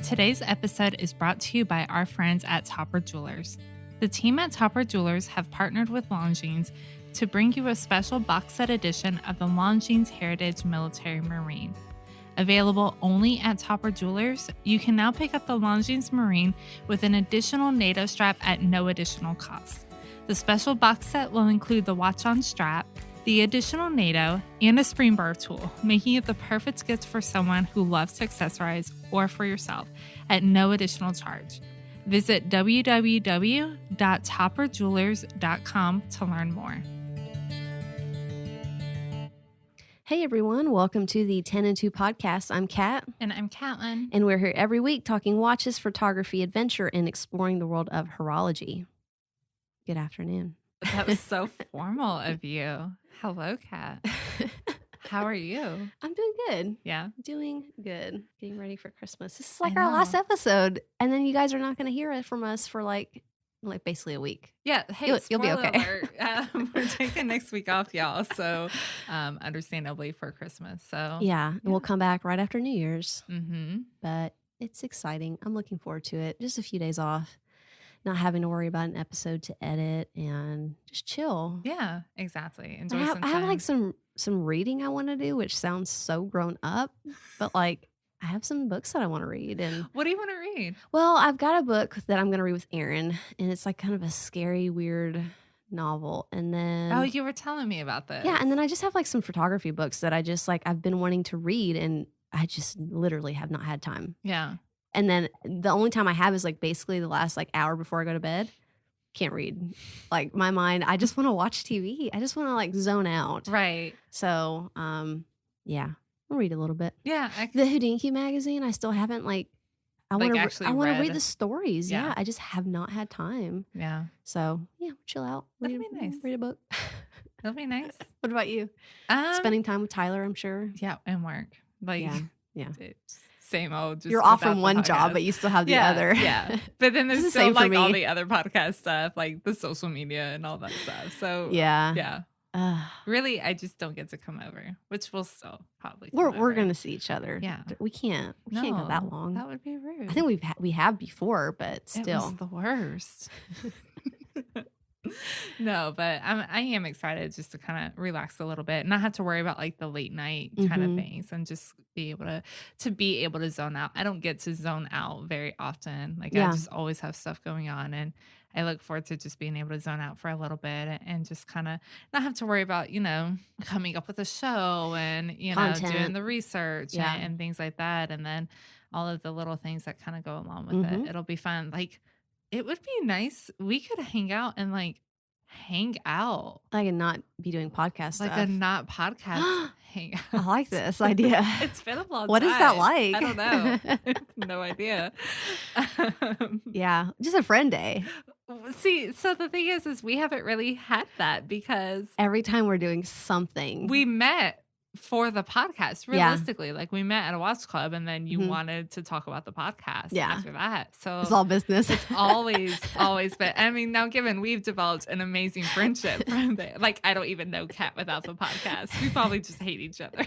Today's episode is brought to you by our friends at Topper Jewelers. The team at Topper Jewelers have partnered with Longines to bring you a special box set edition of the Longines Heritage Military Marine. Available only at Topper Jewelers, you can now pick up the Longines Marine with an additional NATO strap at no additional cost. The special box set will include the watch-on strap, the additional NATO, and a spring bar tool, making it the perfect gift for someone who loves to accessorize or for yourself at no additional charge. Visit www.topperjewelers.com to learn more. Hey everyone, welcome to the 10 and 2 podcast. I'm Kat. And I'm Catlin. And we're here every week talking watches, photography, adventure, and exploring the world of horology. Good afternoon. That was so formal of you. Hello, Kat. How are you? I'm doing good. Yeah. Doing good. Getting ready for Christmas. This is like our last episode. And then you guys are not going to hear it from us for like basically a week. Yeah. Hey, you'll be okay. We're taking next week off, y'all. So understandably for Christmas. So yeah. And we'll come back right after New Year's. Mm-hmm. But it's exciting. I'm looking forward to it. Just a few days off. Not having to worry about an episode to edit and just chill. Yeah, exactly. Enjoy I some time. have like some reading I want to do, which sounds so grown up, but like I have some books that I want to read. And what do you want to read? Well, I've got a book that I'm going to read with Aaron, and it's like kind of a scary, weird novel. And then you were telling me about this. Yeah, and then I just have like some photography books that I just like I've been wanting to read, and I just literally have not had time. Yeah. And then the only time I have is like basically the last like hour before I go to bed. Can't read. Like my mind, I just want to watch TV. I just want to like zone out. Right. So, yeah, I'll read a little bit. Yeah. The Hodinkee magazine, I still haven't I want to read the stories. Yeah. I just have not had time. Yeah. So yeah, chill out. That'd be nice. Read a book. That'd be nice. What about you? Spending time with Tyler, I'm sure. Yeah, and work. Yeah. Same old. Just you're off from one job, but you still have the other. Yeah. But then there's still like all the other podcast stuff, like the social media and all that stuff. So yeah. Really, I just don't get to come over, which we'll still probably. We're gonna see each other. Yeah. We can't go that long. That would be rude. I think we have before, but still, it was the worst. No, but I am excited just to kind of relax a little bit, not have to worry about like the late night kind of things, and just be able to zone out. I don't get to zone out very often. Like I just always have stuff going on, and I look forward to just being able to zone out for a little bit and just kind of not have to worry about, coming up with a show and, Content. doing the research and things like that. And then all of the little things that kind of go along with it. It'll be fun. Like, it would be nice. We could hang out and hang out. Like and not be doing podcast stuff. Like a not podcast hang out. I like this idea. It's been a long time. What is that like? I don't know. No idea. Yeah. Just a friend day. See, so the thing is we haven't really had that because every time we're doing something. We met for the podcast, realistically. Like we met at a watch club and then you wanted to talk about the podcast after that. So it's all business. It's always been. I mean, now given we've developed an amazing friendship from there. Like I don't even know Kat without the podcast. We probably just hate each other.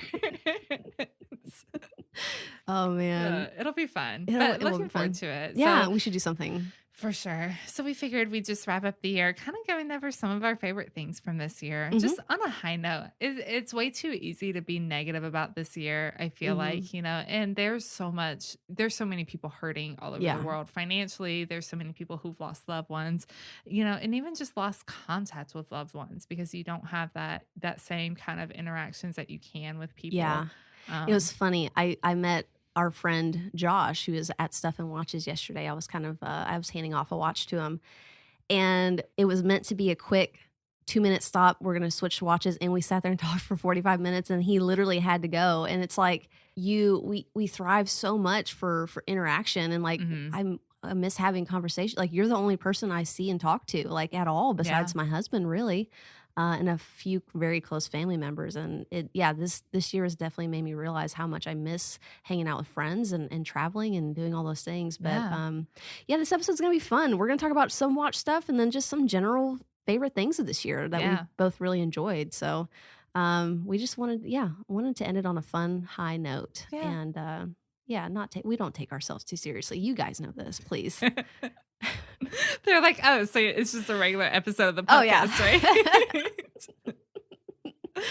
Oh man. It'll be fun. Looking forward to it. Yeah, we should do something. For sure. So we figured we'd just wrap up the year kind of going over some of our favorite things from this year. Just on a high note. It's way too easy to be negative about this year, I feel like, and there's so many people hurting all over the world financially. There's so many people who've lost loved ones, and even just lost contact with loved ones because you don't have that same kind of interactions that you can with people. Yeah. It was funny. I met our friend Josh, who was at Stuff and Watches yesterday. I was I was handing off a watch to him, and it was meant to be a quick 2-minute stop. We're going to switch watches, and we sat there and talked for 45 minutes, and he literally had to go. And it's like we thrive so much for interaction, and like I miss having conversation. Like you're the only person I see and talk to like at all besides my husband, really. And a few very close family members. And this year has definitely made me realize how much I miss hanging out with friends and traveling and doing all those things. But this episode's going to be fun. We're going to talk about some watch stuff and then just some general favorite things of this year that we both really enjoyed. So we just wanted to end it on a fun high note. And Yeah, we don't take ourselves too seriously. You guys know this, please. They're like, oh, so it's just a regular episode of the Oh, yeah. podcast, right?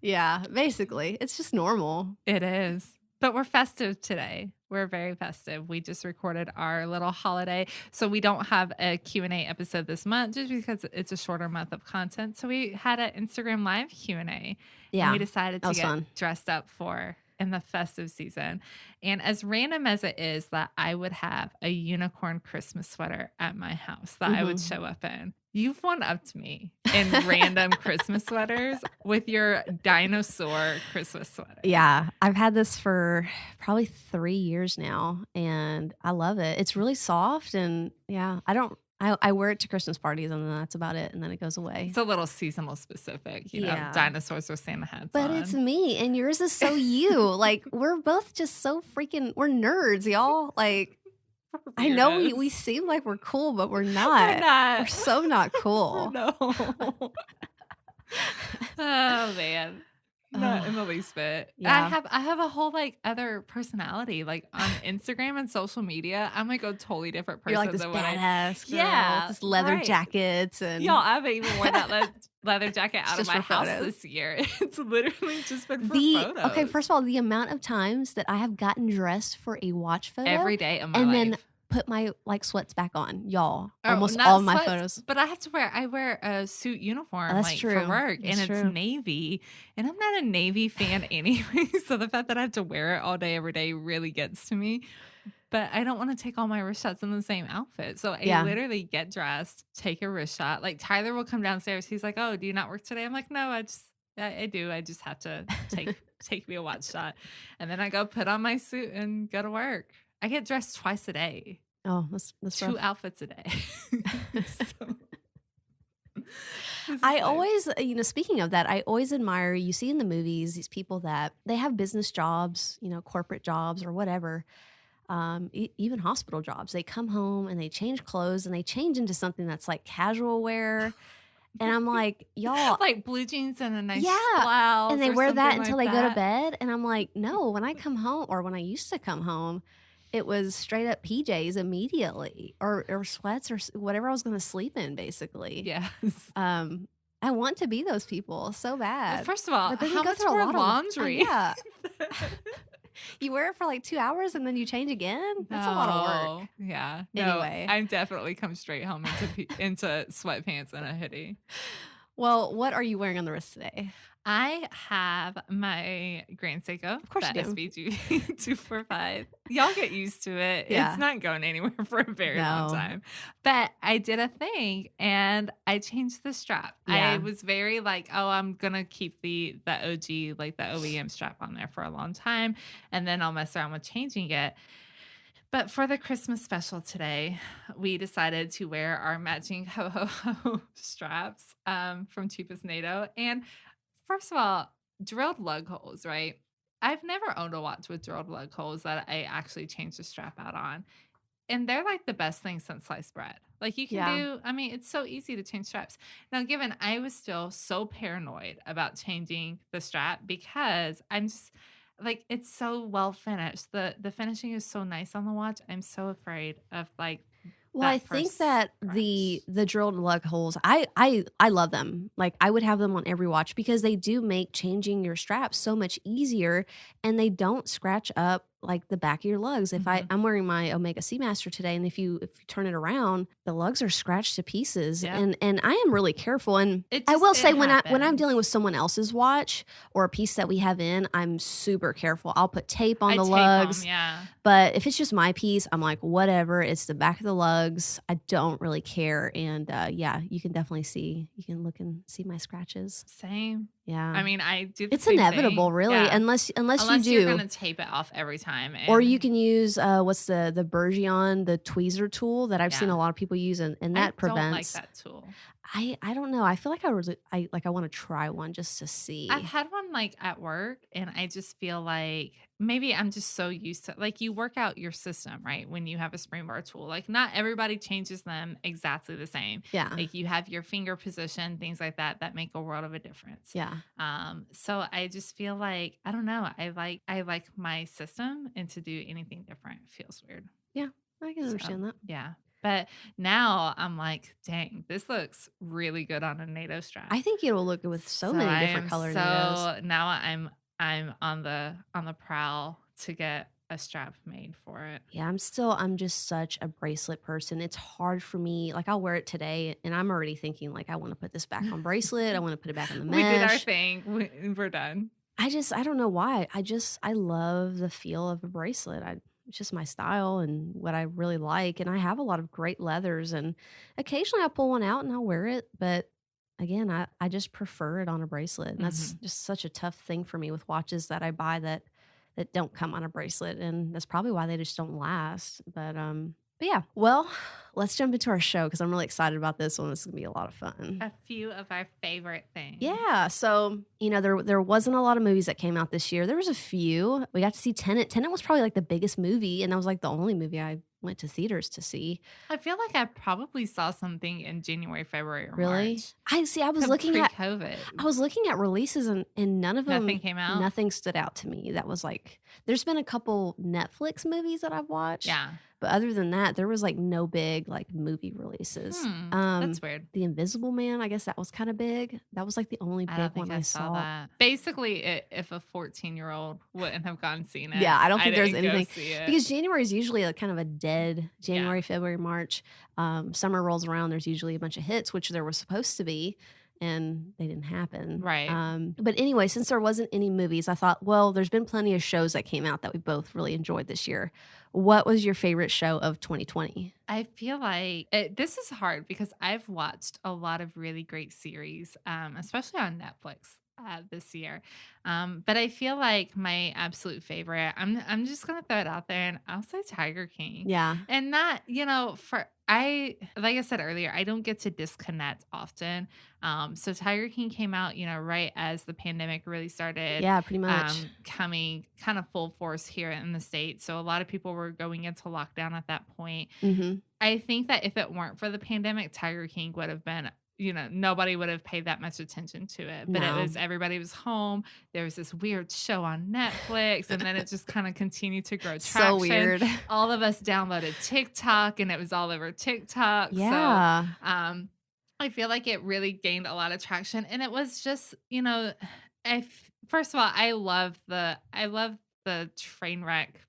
Yeah, basically. It's just normal. It is. But we're festive today. We're very festive. We just recorded our little holiday. So we don't have a Q&A episode this month just because it's a shorter month of content. So we had an Instagram Live Q&A. Yeah, and we decided to get fun. dressed up for in the festive season. And as random as it is that I would have a unicorn Christmas sweater at my house that I would show up in, you've one-upped me in random Christmas sweaters with your dinosaur Christmas sweater. Yeah, I've had this for probably 3 years now, and I love it. It's really soft, and yeah, I wear it to Christmas parties, and then that's about it, and then it goes away. It's a little seasonal specific, you know, dinosaurs or Santa hats But it's me, and yours is so you. Like, we're both just so freaking, we're nerds, y'all. Like, I know we seem like we're cool, but we're not. We're not. We're so not cool. No. Oh, man. Not in the least bit. Yeah. I have a whole like other personality. Like on Instagram and social media, I'm like a totally different person. You're like this than what badass girl Yeah, with this leather right. jackets and Y'all, I haven't even worn that leather jacket out of just my for house photos. this year. It's literally just been for photos. Okay, first of all, the amount of times that I have gotten dressed for a watch photo every day of my and life. then put my like sweats back on, y'all. Oh, Almost not all my sweats, photos. But I wear a suit uniform That's like true. for work, That's and true. it's navy, and I'm not a navy fan anyway. So the fact that I have to wear it all day every day really gets to me. But I don't want to take all my wrist shots in the same outfit. So I literally get dressed, take a wrist shot. Like Tyler will come downstairs. He's like, "Oh, do you not work today?" I'm like, "No, I do. I just have to take me a watch shot." And then I go put on my suit and go to work. I get dressed twice a day. Oh, that's 2 outfits a day. I always, speaking of that, I always admire, you see in the movies, these people that they have business jobs, corporate jobs or whatever, even hospital jobs. They come home and they change clothes and they change into something that's like casual wear. And I'm like, y'all. Like blue jeans and a nice blouse. And they wear that until like they go to bed. And I'm like, no, when I come home, or when I used to come home, it was straight up PJs immediately, or sweats or whatever I was going to sleep in, basically. Yes. I want to be those people so bad. Well, first of all, but how much more laundry? Yeah. You wear it for like 2 hours and then you change again? That's a lot of work. Yeah. Anyway. No, I definitely come straight home into sweatpants and a hoodie. Well, what are you wearing on the wrist today? I have my Grand Seiko. Of course you do. SBG 245. Y'all get used to it. Yeah. It's not going anywhere for a very long time. But I did a thing and I changed the strap. Yeah. I was very like, oh, I'm going to keep the OG, like the OEM strap on there for a long time. And then I'll mess around with changing it. But for the Christmas special today, we decided to wear our matching ho-ho-ho straps from Cheapest NATO. And first of all, drilled lug holes, right? I've never owned a watch with drilled lug holes that I actually changed the strap out on. And they're like the best thing since sliced bread. Like you can do, I mean, it's so easy to change straps. Now, given I was still so paranoid about changing the strap because I'm just like, it's so well finished. The finishing is so nice on the watch. I'm so afraid of like, well, I think that the drilled lug holes, I love them. Like I would have them on every watch because they do make changing your straps so much easier, and they don't scratch up like the back of your lugs. If I'm wearing my Omega Seamaster today, and if you turn it around, the lugs are scratched to pieces. Yeah. And I am really careful. And I will say when I'm dealing with someone else's watch or a piece that we have in, I'm super careful. I'll put tape on the lugs. But if it's just my piece, I'm like, whatever. It's the back of the lugs. I don't really care. And you can definitely see. You can look and see my scratches. Same. Yeah. I mean, I do. It's inevitable, really, unless you do. You're going to tape it off every time. Or you can use what's the Bergeon, the tweezer tool that I've seen a lot of people use, and that prevents. I don't like that tool. I don't know. I feel like I want to try one just to I've see. had one like at work, and I just feel like maybe I'm just so used to like you work out your system, right? When you have a spring bar tool, like not everybody changes them exactly the same. Yeah. Like you have your finger position, things like that that make a world of a difference. Yeah. So I just feel like I don't know. I like my system, and to do anything different feels weird. Yeah. I can So understand that. yeah. But now I'm like, dang, this looks really good on a NATO strap. I think it'll look good with so So many I different am color NATOs. so now I'm on the prowl to get a strap made for it. Yeah, I'm just such a bracelet person. It's hard for me. Like I'll wear it today and I'm already thinking like I want to put this back on bracelet. I want to put it back on the We did our mesh. thing. We're done. I don't know why. I love the feel of a bracelet. It's just my style and what I really like. And I have a lot of great leathers and occasionally I'll pull one out and I'll wear it. But again, I just prefer it on a bracelet. And that's Mhm. just such a tough thing for me with watches that I buy that don't come on a bracelet. And that's probably why they just don't last. But yeah. Well, let's jump into our show because I'm really excited about this one. This is gonna be a lot of fun. A few of our favorite things. Yeah, so there wasn't a lot of movies that came out this year. There was a few. We got to see Tenet. Tenet was probably like the biggest movie, and that was like the only movie I went to theaters to see. I feel like I probably saw something in January, February, or Really, March. I see. I was looking at pre-COVID. releases, and none of them, Nothing came out. nothing stood out to me. That was like, there's been a couple Netflix movies that I've watched. Yeah. But other than that, there was like no big like movie releases. That's weird. The Invisible Man, I guess that was kind of big. That was like the only I big don't think one I I saw that. Basically, if a 14-year-old wouldn't have gone seen it, Yeah, I don't think there's didn't go anything see it. because January is usually a kind of a dead January, Yeah. February, March. Summer rolls around. There's usually a bunch of hits, which there was supposed to be, and they didn't happen. Right. But anyway, since there wasn't any movies, I thought, well, there's been plenty of shows that came out that we both really enjoyed this year. What was your favorite show of 2020? I feel like this is hard because I've watched a lot of really great series, especially on Netflix this year. But I feel like my absolute favorite, I'm just gonna throw it out there, and I'll say Tiger King. Yeah. And not, like I said earlier, I don't get to disconnect often. So Tiger King came out, right as the pandemic really started. Yeah, pretty much. Coming kind of full force here in the States. So a lot of people were going into lockdown at that point. Mm-hmm. I think that if it weren't for the pandemic, Tiger King would have been, nobody would have paid that much attention to it. But No. everybody was home. There was this weird show on Netflix, and then it just kind of continued to grow traction. So weird. All of us downloaded TikTok, and it was all over TikTok. Yeah. So, I feel like it really gained a lot of traction, and it was just, first of all, I love the train wreck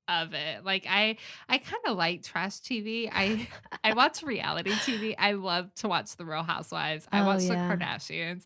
of it. Like I kind of like trash TV. I watch reality TV. I love to watch The Real Housewives. I watch the Kardashians.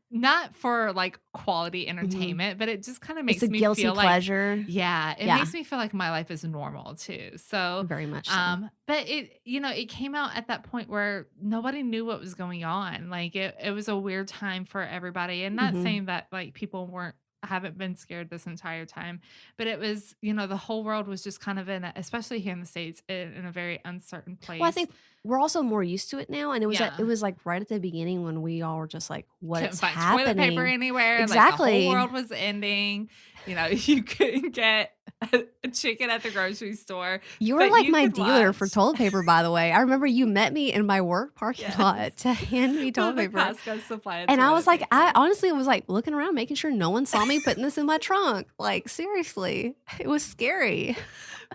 Not for like quality entertainment, but it just kind of makes me guilty feel pleasure. like, it makes me feel like my life is normal too. So very much so. But it came out at that point where nobody knew what was going on. Like it was a weird time for everybody. And not saying that like people haven't been scared this entire time, but it was, the whole world was just kind of especially here in the States, in a very uncertain place. Well, I think we're also more used to it now, and it was like right at the beginning when we all were just like, "What's happening?" Toilet paper anywhere. Exactly. Like the whole world was ending. You couldn't get a chicken at the grocery store. You were like my dealer for toilet paper, by the way. I remember you met me in my work parking lot to hand me toilet paper. Costco supply. And I was like, I honestly was like looking around, making sure no one saw me putting this in my trunk. Like, seriously, it was scary.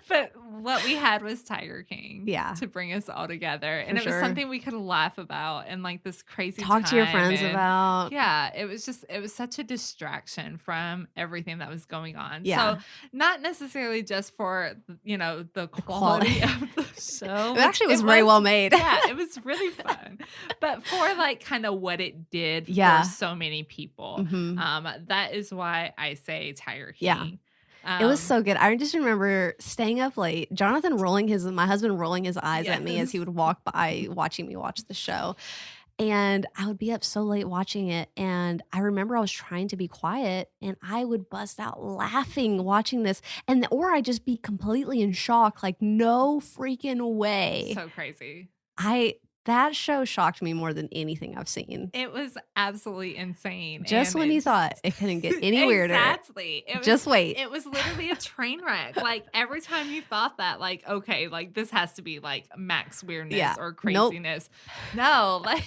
But what we had was Tiger King, to bring us all together, and it was something we could laugh about and like this crazy talk to your friends about. Yeah, it was such a distraction from everything that was going on. Yeah. So not necessarily just for the quality of the show. It actually was very well made. Yeah, it was really fun, but for like kind of what it did for so many people, that is why I say Tiger King. Yeah. It was so good. I just remember staying up late. Jonathan my husband rolling his eyes at me as he would walk by watching me watch the show. And I would be up so late watching it. And I remember I was trying to be quiet and I would bust out laughing watching this. Or I'd just be completely in shock. Like, no freaking way. So crazy. That show shocked me more than anything I've seen. It was absolutely insane. Just and when it you just- thought it couldn't get any weirder. Exactly. Just wait. It was literally a train wreck. Like every time you thought that, like, okay, like this has to be like max weirdness or craziness. No, like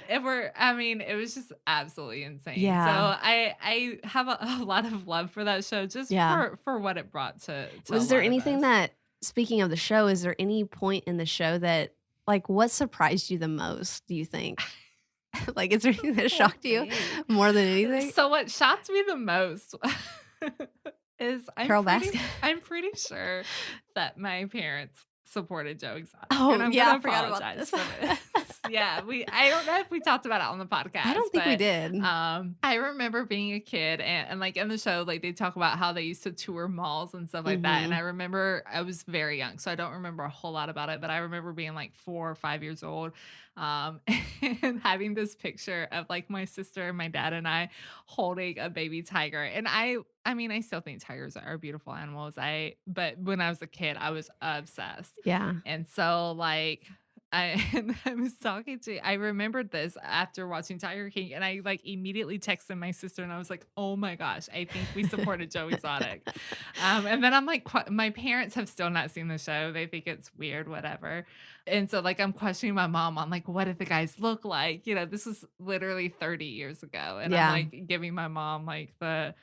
it was just absolutely insane. Yeah. So I have a lot of love for that show just for what it brought to Was there anything that, speaking of the show, is there any point in the show that, like, what surprised you the most, do you think? Like, is there anything that shocked you more than anything? So what shocked me the most is I'm pretty sure that my parents supported Joe Exotic. Oh, and I'm yeah, I gonna forgot about apologize this. for this. Yeah, I don't know if we talked about it on the podcast. I don't think we did. I remember being a kid and like in the show, like they talk about how they used to tour malls and stuff like that. And I remember I was very young, so I don't remember a whole lot about it, but I remember being like 4 or 5 years old. And having this picture of like my sister and my dad and I holding a baby tiger. And I still think tigers are beautiful animals. But when I was a kid, I was obsessed. Yeah. And so like I remembered this after watching Tiger King, and I like immediately texted my sister and I was like, oh my gosh, I think we supported Joe Exotic. And then I'm like, my parents have still not seen the show. They think it's weird, whatever. And so like, I'm questioning my mom on like, what did the guys look like? You know, this was literally 30 years ago. And I'm like giving my mom like a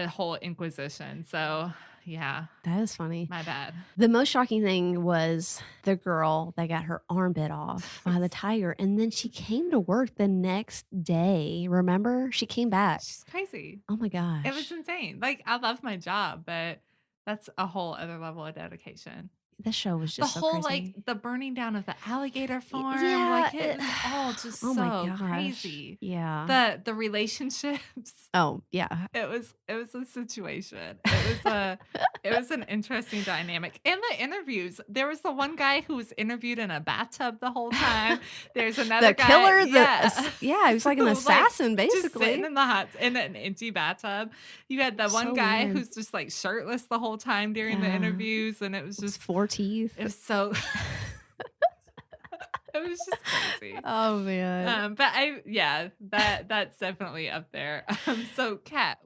whole inquisition. So yeah. That is funny. My bad. The most shocking thing was the girl that got her arm bit off by the tiger. And then she came to work the next day. Remember? She came back. She's crazy. Oh my gosh. It was insane. Like, I love my job, but that's a whole other level of dedication. This show was just the so whole crazy. like the burning down of the alligator farm. Yeah, like it was all just so crazy. Yeah. The relationships. Oh yeah. It was a situation. It was an interesting dynamic. And the interviews. There was the one guy who was interviewed in a bathtub the whole time. There's another guy. Killer. He was like an assassin, like, basically. Just sitting in an empty bathtub. You had the one guy who's just like shirtless the whole time during the interviews, and it was just 4 teeth. It was so. It was just crazy. Oh man. But that's definitely up there. So Kat,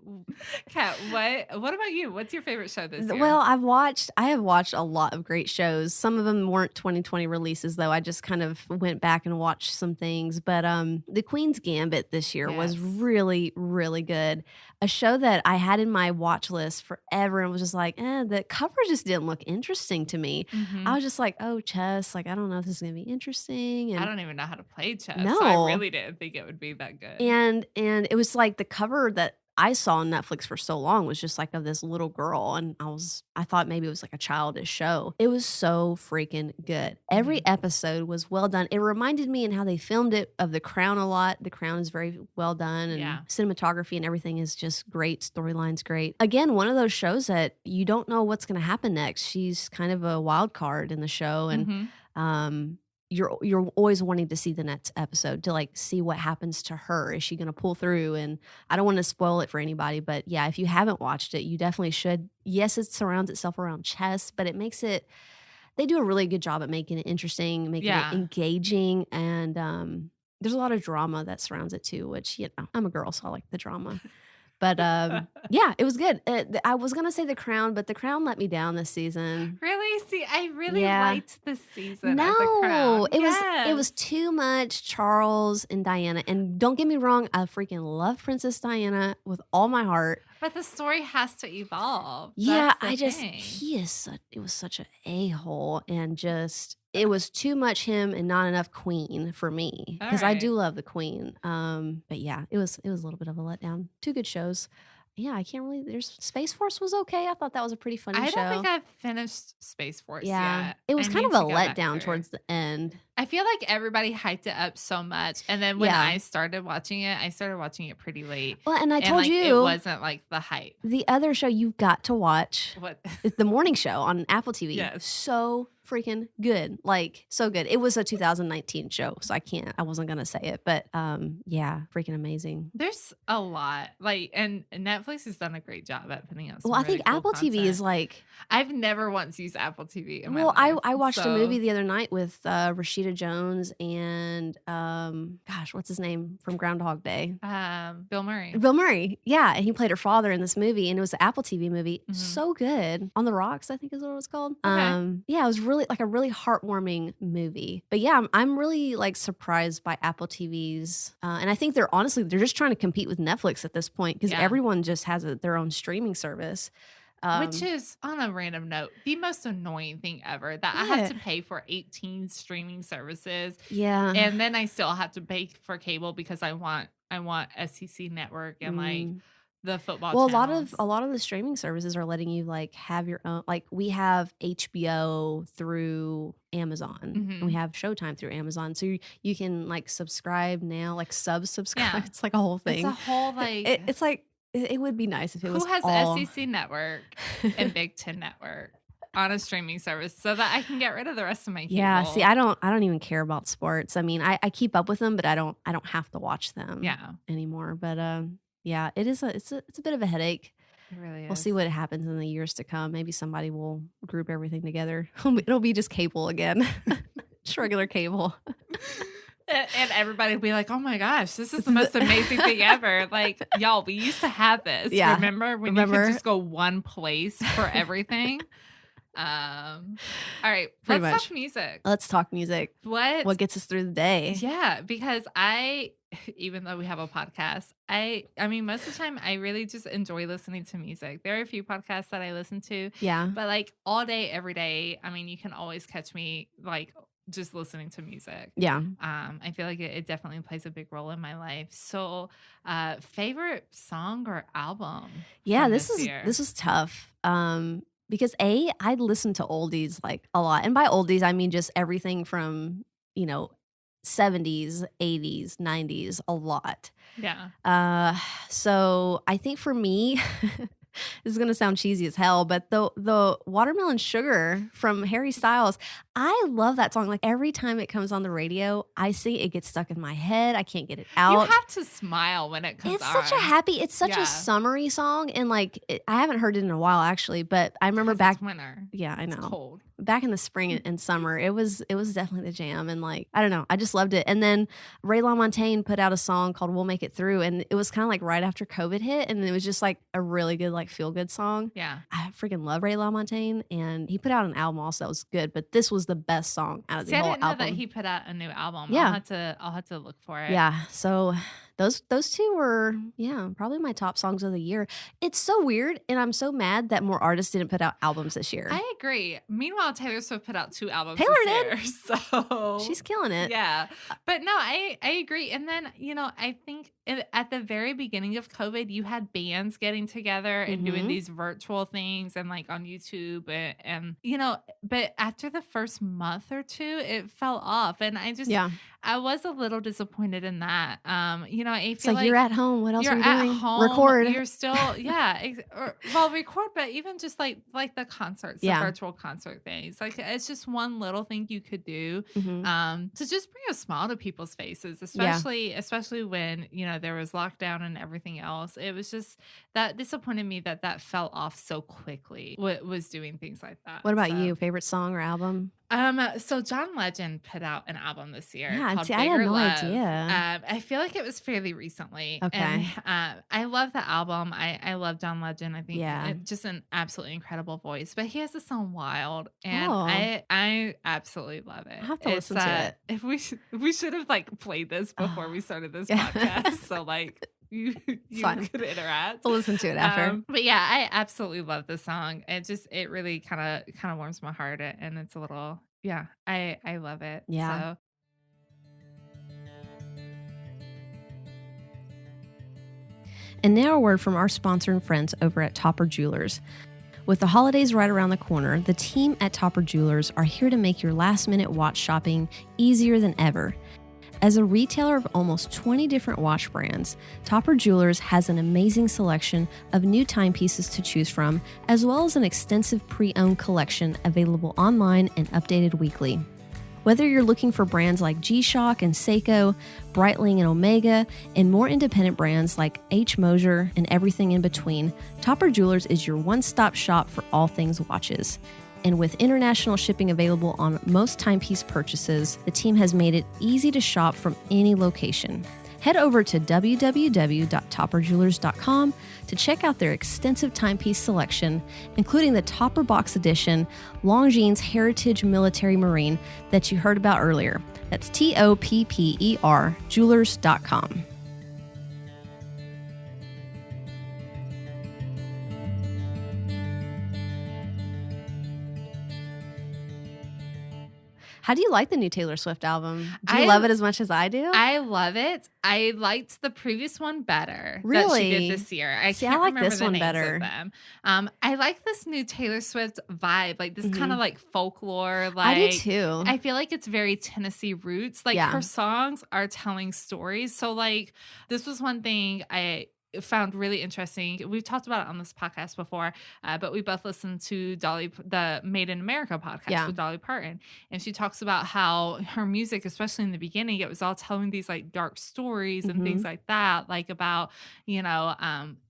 what about you? What's your favorite show this year? Well, I have watched a lot of great shows. Some of them weren't 2020 releases though. I just kind of went back and watched some things. But The Queen's Gambit this year was really, really good. A show that I had in my watch list forever and was just like, the cover just didn't look interesting to me. Mm-hmm. I was just like, oh, chess. Like, I don't know if this is gonna be interesting. And I don't even know how to play chess. No. So I really didn't think it would be that good. And it was like the cover that I saw on Netflix for so long was just like of this little girl, and I thought maybe it was like a childish show. It was so freaking good. Every episode was well done. It reminded me in how they filmed it of The Crown a lot. The Crown is very well done, and cinematography and everything is just great. Storyline's great. Again, one of those shows that you don't know what's going to happen next. She's kind of a wild card in the show, and you're always wanting to see the next episode to like see what happens to her. Is she going to pull through? And I don't want to spoil it for anybody, but yeah, if you haven't watched it, you definitely should. Yes, it surrounds itself around chess, but they do a really good job at making it interesting, making it engaging. And there's a lot of drama that surrounds it too, which, I'm a girl, so I like the drama. But it was good. I was going to say The Crown, but The Crown let me down this season. Really? See, I really liked this season no, of The Crown. It was too much Charles and Diana. And don't get me wrong, I freaking love Princess Diana with all my heart. But the story has to evolve. Yeah, it was such an a-hole, and just, it was too much him and not enough Queen for me, because I do love the Queen. But yeah, it was a little bit of a letdown. 2 good shows. Yeah, I can't really. There's Space Force was okay. I thought that was a pretty funny show. I don't think I've finished Space Force yet. It was kind of a letdown towards the end. I feel like everybody hyped it up so much, and then when I started watching it pretty late. Well, and I told you it wasn't like the hype. The other show you've got to watch. What? It's the morning show on Apple TV. Yes. So freaking good. Like, so good. It was a 2019 show, so I wasn't going to say it, but freaking amazing. There's a lot. Like, and Netflix has done a great job at putting out some I think cool Apple content. TV is like, I've never once used Apple TV in my Well, life. I watched a so- movie the other night with Rashida Jones and gosh, what's his name from Groundhog Day? Bill Murray. Bill Murray. Yeah, and he played her father in this movie, and it was an Apple TV movie. Mhm. So good. On the Rocks, I think is what it was called. Okay. Yeah, it was really like a really heartwarming movie. But yeah, I'm really like surprised by Apple TVs, and I think they're just trying to compete with Netflix at this point because Yeah. everyone just has their own streaming service. Which is, on a random note, the most annoying thing ever, that I have to pay for 18 streaming services, yeah, and then I still have to pay for cable because I want SEC Network and like the football well, channels. a lot of the streaming services are letting you like have your own. Like we have HBO through Amazon, and we have Showtime through Amazon, so you can like subscribe now, like subscribe. Yeah. It's like a whole thing. It's a whole like It's like it would be nice if it was who has all SEC Network and Big Ten Network on a streaming service so that I can get rid of the rest of my cable. Yeah, see, I don't even care about sports. I mean, I keep up with them, but I don't have to watch them anymore. But yeah, it's a bit of a headache. It really is. We'll see what happens in the years to come. Maybe somebody will group everything together. It'll be just cable again. Just regular cable. And everybody will be like, oh my gosh, this is the most amazing thing ever. Like, y'all, we used to have this. Yeah. Remember when you could just go one place for everything? All right. Pretty Let's much. talk music. Let's talk music. What gets us through the day? Yeah, because even though we have a podcast, I mean, most of the time I really just enjoy listening to music. There are a few podcasts that I listen to. Yeah. But like all day, every day, I mean, you can always catch me like just listening to music. Yeah. I feel like it definitely plays a big role in my life. So, favorite song or album? Yeah, from this is tough. Because I listen to oldies like a lot. And by oldies, I mean just everything from, 70s, 80s, 90s, a lot. Yeah. So I think for me, this is gonna sound cheesy as hell, but the Watermelon Sugar from Harry Styles, I love that song. Like every time it comes on the radio, I sing it gets stuck in my head. I can't get it out. You have to smile when it comes on. It's such a summery song, and like I haven't heard it in a while actually, but I remember back it's winter. Yeah, I know. It's cold. Back in the spring and summer, it was definitely the jam, and like I don't know, I just loved it. And then Ray LaMontagne put out a song called "We'll Make It Through," and it was kind of like right after COVID hit, and it was just like a really good like feel good song. Yeah, I freaking love Ray LaMontagne, and he put out an album also that was good, but this was the best song out of the whole album. I didn't know that he put out a new album. Yeah, I'll have to look for it. Yeah, so those two were probably my top songs of the year. It's so weird, and I'm so mad that more artists didn't put out albums this year. I agree. Meanwhile, Taylor Swift put out 2 albums Taylor this did. year, so she's killing it. Yeah, but no, I agree. And then I think at the very beginning of COVID, you had bands getting together and doing these virtual things and like on YouTube and but after the first month or two, it fell off, and I was a little disappointed in that. I It's feel like you're at home. What else are you you're doing? at home, Record. You're still, record, but even just like the concerts, the virtual concert things. Like it's just one little thing you could do to just bring a smile to people's faces, especially when there was lockdown and everything else. It was just that disappointed me that fell off so quickly. Was doing things like that. What about you? Favorite song or album? So John Legend put out an album this year. Yeah, called I had Bigger no Love. idea. I feel like it was fairly recently. Okay. And I love the album. I love John Legend. I think just an absolutely incredible voice. But he has the song Wild, and I absolutely love it. I have to listen to it. If we should have like played this before we started this podcast. So like you could interact. I'll listen to it after. But yeah, I absolutely love this song. It really kind of warms my heart, and it's a little I love it. Yeah. So. And now a word from our sponsor and friends over at Topper Jewelers. With the holidays right around the corner, the team at Topper Jewelers are here to make your last-minute watch shopping easier than ever. As a retailer of almost 20 different watch brands, Topper Jewelers has an amazing selection of new timepieces to choose from, as well as an extensive pre-owned collection available online and updated weekly. Whether you're looking for brands like G-Shock and Seiko, Breitling and Omega, and more independent brands like H. Mosier and everything in between, Topper Jewelers is your one-stop shop for all things watches. And with international shipping available on most timepiece purchases, the team has made it easy to shop from any location. Head over to www.topperjewelers.com to check out their extensive timepiece selection, including the Topper Box Edition Longines Heritage Military Marine that you heard about earlier. That's TOPPER jewelers.com. How do you like the new Taylor Swift album? Do you love it as much as I do? I love it. I liked the previous one better that she did this year. I can't like remember this the one names better. of them. I like this new Taylor Swift vibe, like this kind of like folklore. Like, I do too. I feel like it's very Tennessee roots. Like her songs are telling stories. So like this was one thing I found really interesting. We've talked about it on this podcast before, but we both listened to the Made in America podcast with Dolly Parton, and she talks about how her music, especially in the beginning, it was all telling these like dark stories and things like that, like about, you know,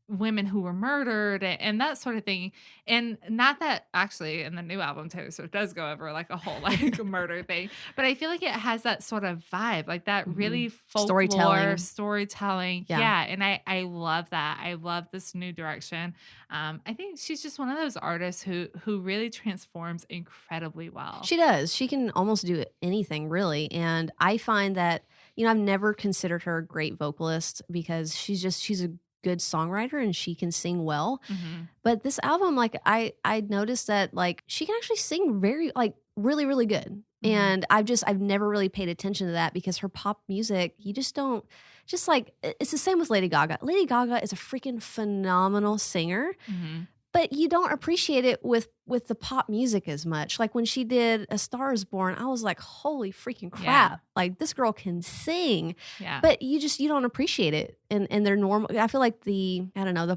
women who were murdered and that sort of thing. And not that actually in the new album Taylor Swift does go over like a whole like murder thing, but I feel like it has that sort of vibe, like that really folklore storytelling. Yeah. And I love that. I love this new direction. I think she's just one of those artists who really transforms incredibly well. She does. She can almost do anything really. And I find that, you know, I've never considered her a great vocalist because she's a good songwriter and she can sing well. But this album, like I noticed that like she can actually sing very like really, really good. And I've never really paid attention to that because her pop music, you just don't, just like, it's the same with Lady Gaga. Lady Gaga is a freaking phenomenal singer, but you don't appreciate it with the pop music as much. Like when she did A Star Is Born, I was like, holy freaking crap. Like this girl can sing, but you don't appreciate it. And they're normal. I feel like the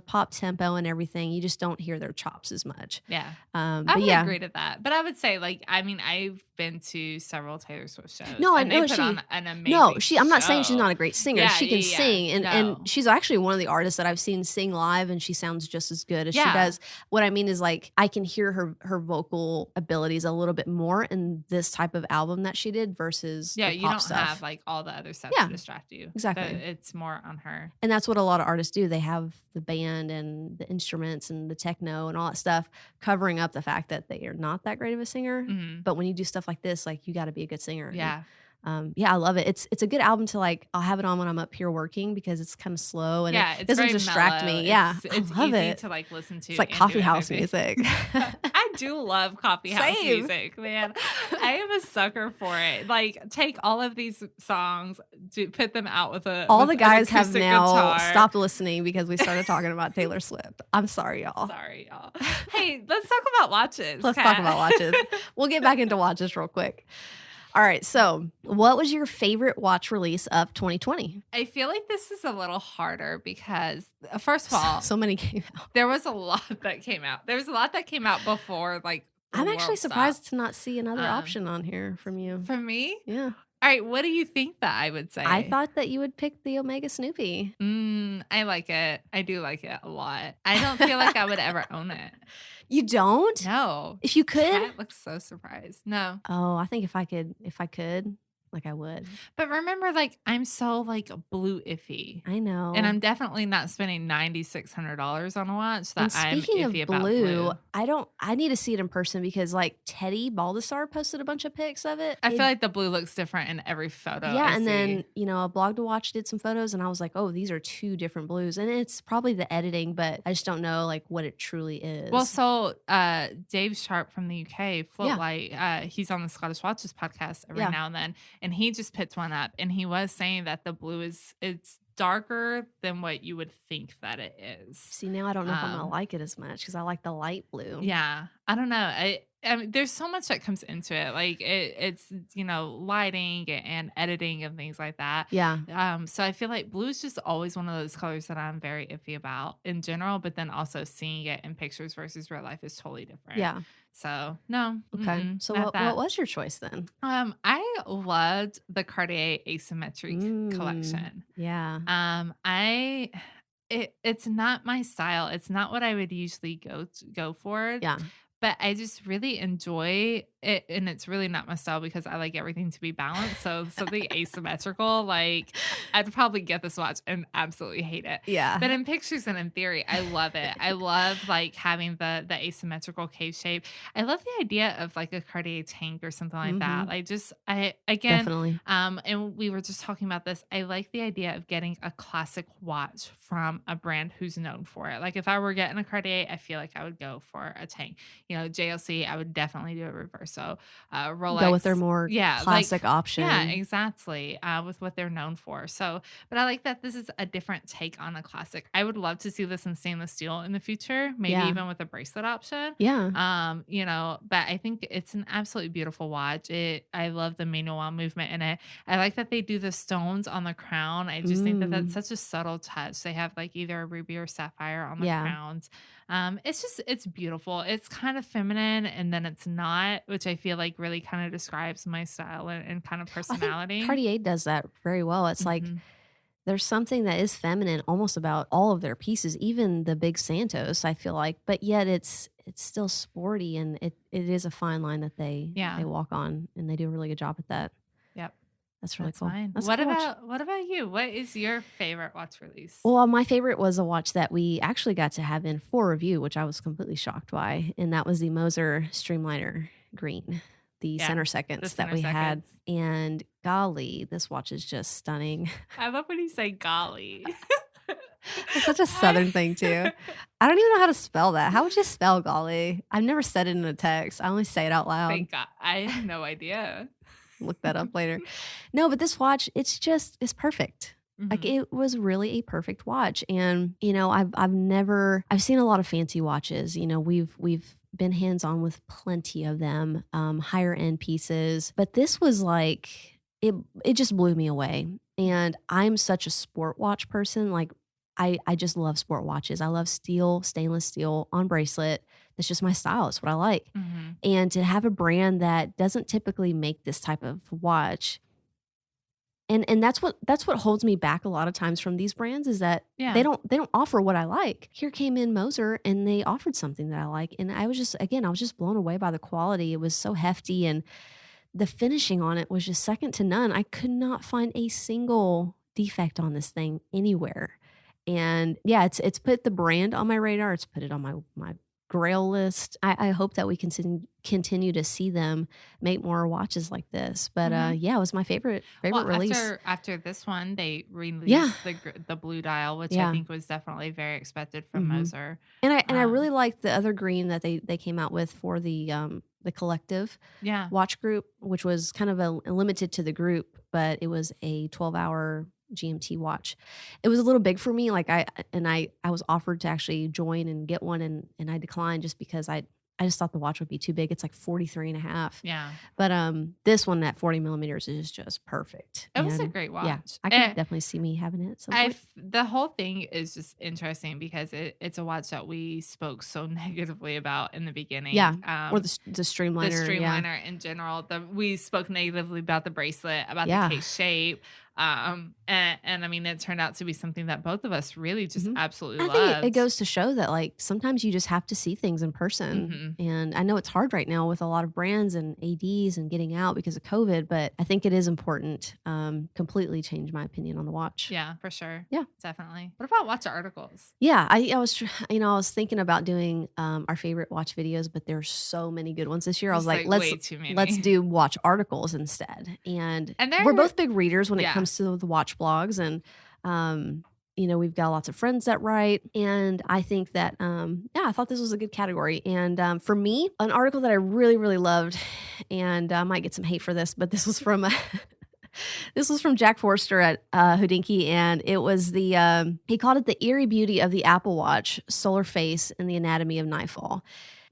pop tempo and everything, you just don't hear their chops as much. Yeah. I would agree to that. But I would say like, I mean, I've been to several Taylor Swift shows. No, I know she put on an amazing I'm not saying she's not a great singer. Yeah, she can sing. And she's actually one of the artists that I've seen sing live and she sounds just as good as she does. What I mean is like, I can hear her vocal abilities a little bit more in this type of album that she did versus the you pop don't stuff. Have like all the other stuff to distract you. Exactly. It's more on her. And that's what a lot of artists do. They have the band and the instruments and the techno and all that stuff covering up the fact that they are not that great of a singer. But when you do stuff like this, like you got to be a good singer. Yeah. And, I love it. It's a good album to like. I'll have it on when I'm up here working because it's kind of slow and it doesn't distract me. Yeah, it's I love easy it to like listen to. It's like coffee house music. I do love coffee house music, man. I am a sucker for it. Like, take all of these songs, put them out with all the guys have now guitar. Stopped listening because we started talking about Taylor Swift. I'm sorry, y'all. Hey, let's talk about watches. Let's talk about watches. We'll get back into watches real quick. All right, so what was your favorite watch release of 2020? I feel like this is a little harder because, first of all, so many came out. There was a lot that came out. There was a lot that came out before, like, I'm actually surprised to not see another option on here from you. From me? Yeah. All right, what do you think that I would say? I thought that you would pick the Omega Snoopy. I like it. I do like it a lot. I don't feel like I would ever own it. You don't? No. If you could? Kat looks so surprised. No. Oh, I think if I could, like I would. But remember, like, I'm so like blue iffy. I know. And I'm definitely not spending $9,600 on a watch that I'm iffy about blue. I need to see it in person because like Teddy Baldessar posted a bunch of pics of it. I feel like the blue looks different in every photo. Yeah. Then, a Blog to Watch did some photos and I was like, oh, these are two different blues. And it's probably the editing, but I just don't know like what it truly is. Well, so Dave Sharp from the UK, Floatlight, he's on the Scottish Watches podcast every now and then. And he just picked one up and he was saying that the blue it's darker than what you would think that it is. See, now I don't know if I'm going to like it as much because I like the light blue. Yeah. I don't know. I mean, there's so much that comes into it. Like it's lighting and editing and things like that. Yeah. So I feel like blue is just always one of those colors that I'm very iffy about in general. But then also seeing it in pictures versus real life is totally different. Yeah. So no, Okay. So not what that. was your choice then? I loved the Cartier Asymmetry collection. Yeah. It's not my style. It's not what I would usually go for. Yeah. But I just really enjoy it, and it's really not my style because I like everything to be balanced. So something asymmetrical, like I'd probably get this watch and absolutely hate it. Yeah. But in pictures and in theory, I love it. I love like having the asymmetrical cave shape. I love the idea of like a Cartier tank or something like that. Like I again, Definitely. and we were just talking about this. I like the idea of getting a classic watch from a brand who's known for it. Like if I were getting a Cartier, I feel like I would go for a tank. JLC, I would definitely do a reverso. Rolex, Go with their more classic like, option. Yeah, exactly. With what they're known for. So, but I like that this is a different take on a classic. I would love to see this in stainless steel in the future, maybe even with a bracelet option. Yeah. But I think it's an absolutely beautiful watch. I love the manual movement in it. I like that they do the stones on the crown. I just think that that's such a subtle touch. They have like either a ruby or sapphire on the crowns. It's beautiful. It's kind of feminine and then it's not, which I feel like really kind of describes my style and kind of personality. I think Cartier does that very well. It's like there's something that is feminine almost about all of their pieces, even the big Santos, I feel like, but yet it's still sporty, and it is a fine line that they walk on, and they do a really good job at that. Yep. That's really cool. Fine. That's what about you? What is your favorite watch release? Well, my favorite was a watch that we actually got to have in for review, which I was completely shocked by, and that was the Moser Streamliner Green, the center seconds that we had. And golly, this watch is just stunning. I love when you say golly. It's such a Southern thing too. I don't even know how to spell that. How would you spell golly? I've never said it in a text. I only say it out loud. Thank God. I have no idea. Look that up later. No, but this watch, it's perfect. Like it was really a perfect watch. And, I've seen a lot of fancy watches. We've been hands-on with plenty of them, higher end pieces, but this was like, it just blew me away. And I'm such a sport watch person. Like I just love sport watches. I love stainless steel on bracelet. That's just my style. It's what I like. And to have a brand that doesn't typically make this type of watch, and that's what holds me back a lot of times from these brands, is that they don't offer what I like. Here came in Moser and they offered something that I like, and I was just blown away by the quality. It was so hefty, and the finishing on it was just second to none. I could not find a single defect on this thing anywhere. And yeah, it's put the brand on my radar. It's put it on my grail list. I hope that we continue to see them make more watches like this. But it was my favorite release. After this one, they released the blue dial, which I think was definitely very expected from Moser. And I really liked the other green that they came out with for the collective watch group, which was kind of a limited to the group, but it was a 12-hour GMT watch. It was a little big for me. Like I was offered to actually join and get one, and I declined just because I just thought the watch would be too big. It's like 43.5. Yeah. But this one at 40 millimeters is just perfect. It was a great watch. Yeah, I can definitely see me having it. The whole thing is just interesting because it's a watch that we spoke so negatively about in the beginning. Yeah. Or the Streamliner. The Streamliner in general. We spoke negatively about the bracelet, about the case shape. And I mean, it turned out to be something that both of us really just absolutely loved. I think it goes to show that like sometimes you just have to see things in person. And I know it's hard right now with a lot of brands and ADs and getting out because of COVID, but I think it is important. Completely changed my opinion on the watch. Yeah, for sure. Yeah, definitely. What about watch articles? Yeah, I was thinking about doing our favorite watch videos, but there's so many good ones this year. I was like let's do watch articles instead. And we're both big readers when it comes to the watch blogs, and we've got lots of friends that write, and I think that I thought this was a good category. And for me, an article that I really, really loved, and I might get some hate for this, but this was from Jack Forster at Hodinkee, and it was he called it the eerie beauty of the Apple Watch, solar face, and the anatomy of nightfall.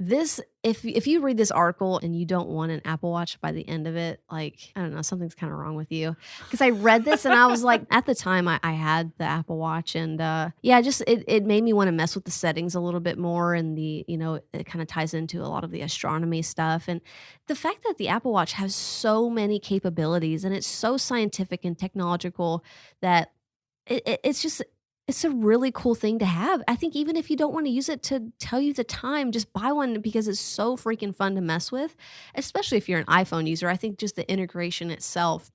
This if you read this article and you don't want an Apple Watch by the end of it, like, I don't know, something's kinda wrong with you. Because I read this and I was like at the time, I had the Apple Watch and, yeah, just it made me wanna mess with the settings a little bit more and it kinda ties into a lot of the astronomy stuff, and the fact that the Apple Watch has so many capabilities and it's so scientific and technological that it's just it's a really cool thing to have. I think even if you don't wanna use it to tell you the time, just buy one because it's so freaking fun to mess with, especially if you're an iPhone user. I think just the integration itself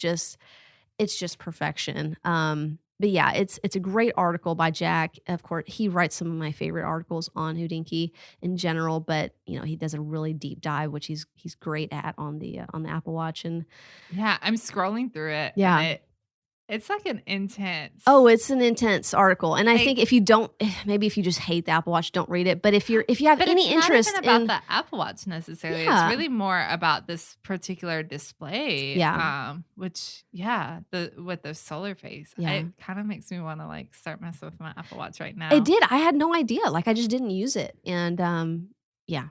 it's just perfection. But yeah, it's a great article by Jack. Of course, he writes some of my favorite articles on Hodinkee in general, but, he does a really deep dive, which he's great at on the Apple Watch, and Yeah, I'm scrolling through it and yeah. it's like an intense, Oh, it's an intense article, and I think like, if you don't maybe if you just hate the Apple Watch, don't read it, but if you have but it's any not even interest about in the Apple Watch necessarily. It's yeah, really more about this particular display, yeah, which, yeah, the with the solar face, yeah. it kind of makes me want to like start messing with my Apple Watch right It now. did, I had no idea, like, I just didn't use it, and, yeah.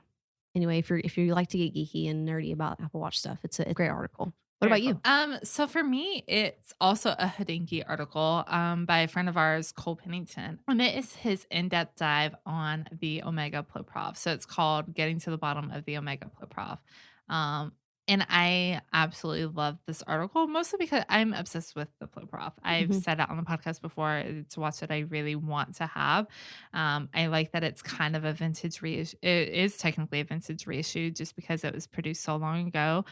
Anyway, if you like to get geeky and nerdy about Apple Watch stuff, it's a great article. What Very about cool. you? So for me, it's also a Hodinkee article by a friend of ours, Cole Pennington, and it is his in-depth dive on the Omega Ploprof. So it's called "Getting to the Bottom of the Omega Ploprof." Um, and I absolutely love this article, mostly because I'm obsessed with the Ploprof. I've Mhm. said it on the podcast before. It's a watch that I really want to have. I like that it's kind of a vintage reissue. It is technically a vintage reissue just because it was produced so long ago.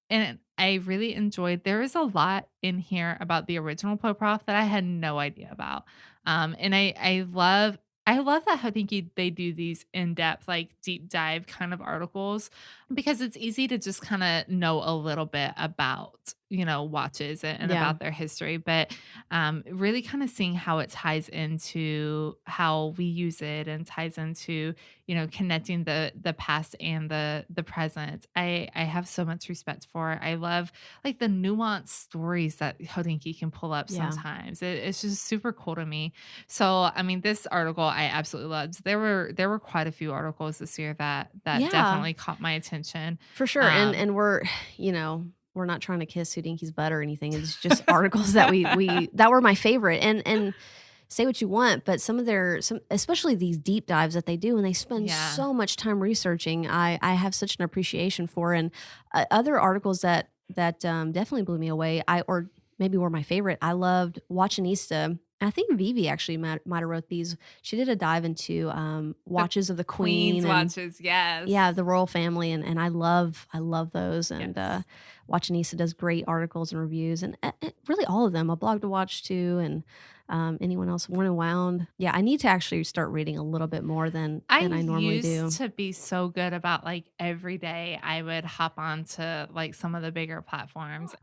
And I really enjoyed there is a lot in here about the original Poprof that I had no idea about. And I love that how think they do these in-depth, like deep dive kind of articles because it's easy to just kind of know a little bit about, watches and Yeah, about their history, but really kind of seeing how it ties into how we use it and ties into, connecting the past and the present. I have so much respect for. I love like the nuanced stories that Hodinkee can pull up yeah. sometimes. It's just super cool to me. So I mean, this article I absolutely loved. There were quite a few articles this year that Yeah, definitely caught my attention. for sure, Um, and we're we're not trying to kiss Houdinki's butt or anything, it's just articles that we that were my favorite, and say what you want, but some especially these deep dives that they do and they spend yeah. so much time researching, I have such an appreciation for, and, other articles that definitely blew me away, or maybe were my favorite, I loved Watchanista. I think Vivi actually might have wrote these. She did a dive into, The watches of the Queen's Queen and watches, yes. yeah, the royal family, and I love those, and, Yes. Watchanisa does great articles and reviews, and, really all of them, A Blog to Watch too, and, anyone else, Worn and Wound. Yeah, I need to actually start reading a little bit more I than I normally used do. to be so good about, like, every day I would hop on to, like, some of the bigger platforms.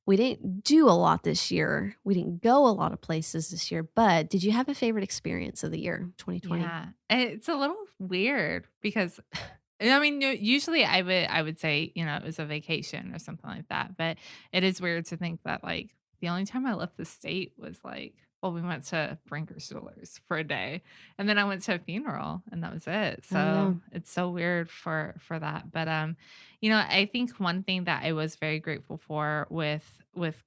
We didn't do a lot this year. We didn't go a lot of places this year, but did you have a favorite experience of the year, 2020? Yeah. It's a little weird because I mean, usually I would say, it was a vacation or something like that, but it is weird to think that, like, the only time I left the state was, like, well, we went to Brinker Jewelers for a day, and then I went to a funeral, and that was it. Oh, yeah. So, it's so weird for that, but, I think one thing that I was very grateful for with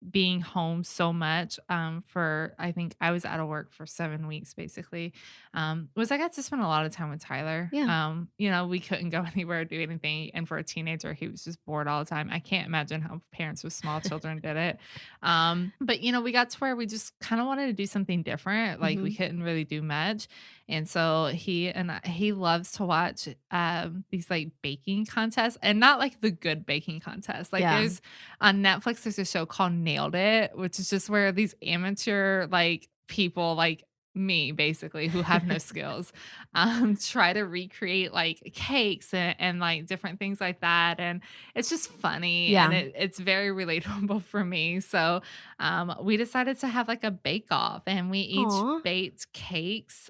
being home so much, for I think I was out of work for 7 weeks basically, was I got to spend a lot of time with Tyler. Yeah. We couldn't go anywhere, do anything, and for a teenager, he was just bored all the time. I can't imagine how parents with small children did it. But, we got to where we just kinda wanted to do something different, like, we Mhm. couldn't really do much, and so he loves to watch, these, like, baking contests, and not, like, the good baking contests. Like, Yeah. there's on Netflix, there's a show called Nailed It, which is just where these amateur, like, people like me, basically, who have no skills, try to recreate, like, cakes and, like, different things like that, and it's just funny, and Yeah. it's very relatable for me, so, we decided to have, like, a bake-off, and we each Aw. baked cakes,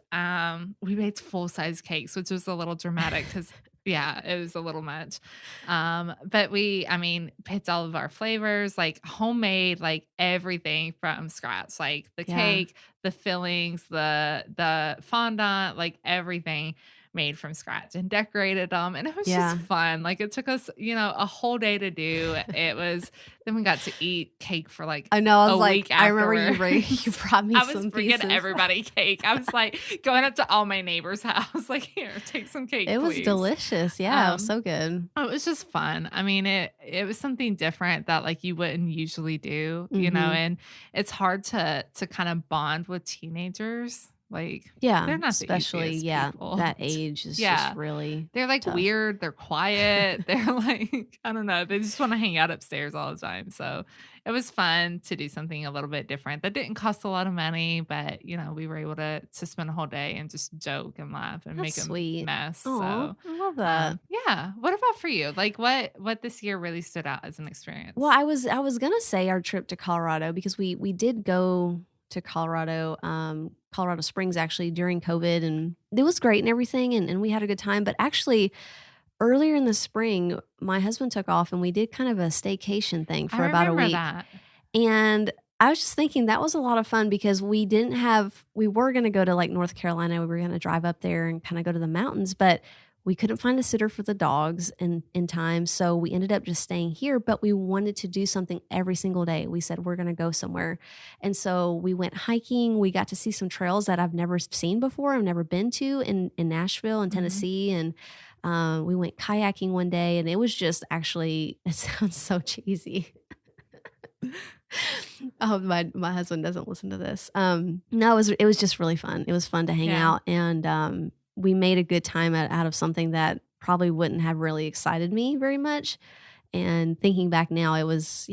we baked full-size cakes, which was a little dramatic because yeah, it was a little much. But I mean, picked all of our flavors, like homemade, like everything from scratch, like the Yeah. cake, the fillings, the fondant, like everything. made from scratch and decorated them. And it was Yeah. just fun. Like it took us, a whole day to do. Then we got to eat cake for like I know. I was a like, week I remember afterwards. you brought me I was some bringing pieces. everybody cake. I was like going up to all my neighbors' house, like, here, take some cake, It was please. delicious. Yeah, it was so good. It was just fun. I mean, it was something different that like you wouldn't usually do, and it's hard to kind of bond with teenagers. Like, Yeah, they're not the especially easiest people. that age is just really They're like tough. weird, they're quiet, they're like, I don't know, they just want to hang out upstairs all the time. So it was fun to do something a little bit different. That didn't cost a lot of money, but we were able to spend a whole day and just joke and laugh and That's make sweet. a mess. Oh, So I love that. yeah. What about for you? Like what this year really stood out as an experience? Well, I was gonna say our trip to Colorado because we did go to Colorado, Colorado Springs actually during COVID, and it was great and everything, and we had a good time. But actually, earlier in the spring, my husband took off and we did kind of a staycation thing for about a week. That. And I was just thinking that was a lot of fun because we were going to go to like North Carolina. We were going to drive up there and kind of go to the mountains, but we couldn't find a sitter for the dogs in time. So we ended up just staying here, but we wanted to do something every single day. We said, we're going to go somewhere. And so we went hiking. We got to see some trails that I've never seen before. I've never been to in Nashville and Tennessee. And we went kayaking one day, and it was just actually, it sounds so cheesy. I hope my husband doesn't listen to this. No, it was just really fun. It was fun to hang out, and we made a good time out of something that probably wouldn't have really excited me very much. And thinking back now, it was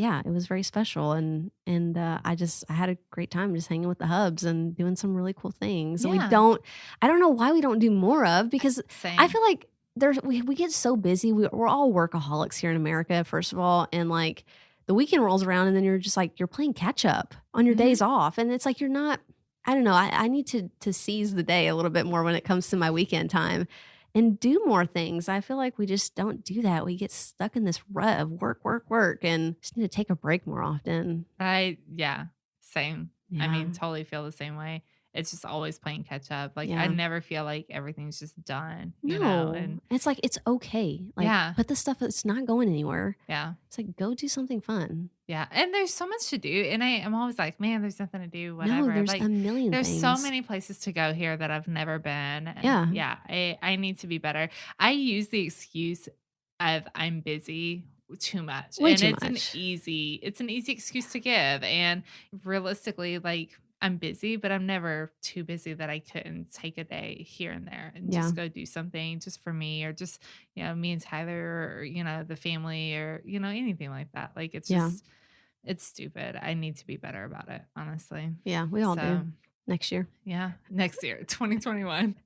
very special, and I had a great time just hanging with the hubs and doing some really cool things. And I don't know why we don't do more of, because Same. I feel like we get so busy. We're all workaholics here in America, first of all, and like the weekend rolls around and then you're just like, you're playing catch up on your days off. And it's like, you're not, I don't know. I need to seize the day a little bit more when it comes to my weekend time and do more things. I feel like we just don't do that. We get stuck in this rut of work, and just need to take a break more often. Same. Yeah. I mean, totally feel the same way. It's just always playing catch up. Like I never feel like everything's just done, and it's like, it's okay. Like put the stuff that's not going anywhere. Yeah. It's like, go do something fun. Yeah. And there's so much to do. And I'm always like, man, there's nothing to do, whatever. No, there's like, a million there's things. so many places to go here that I've never been. And I need to be better. I use the excuse of I'm busy too much. It's an easy excuse to give. And realistically, like, I'm busy, but I'm never too busy that I couldn't take a day here and there and just go do something just for me, or just, me and Tyler, or, the family, or, anything like that. Like, it's just, it's stupid. I need to be better about it, honestly. Yeah, we all do. Next year. Yeah. Next year, 2021.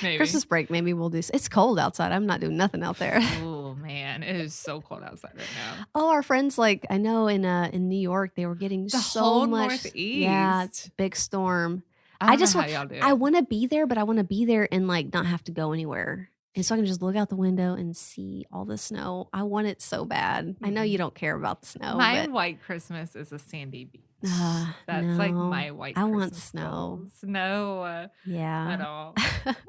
Maybe. Christmas break, maybe we'll do. It's cold outside. I'm not doing nothing out there. Oh man, it is so cold outside right now. Oh, our friends, like, I know in New York, they were getting so much. Northeast. Yeah, it's a big storm. I don't know how y'all do it. I want to be there, but I want to be there and like not have to go anywhere. And so I can just look out the window and see all the snow. I want it so bad. Mm-hmm. I know you don't care about the snow. My white Christmas is a sandy beach. That's like my white Christmas. I want snow. Snow. Yeah.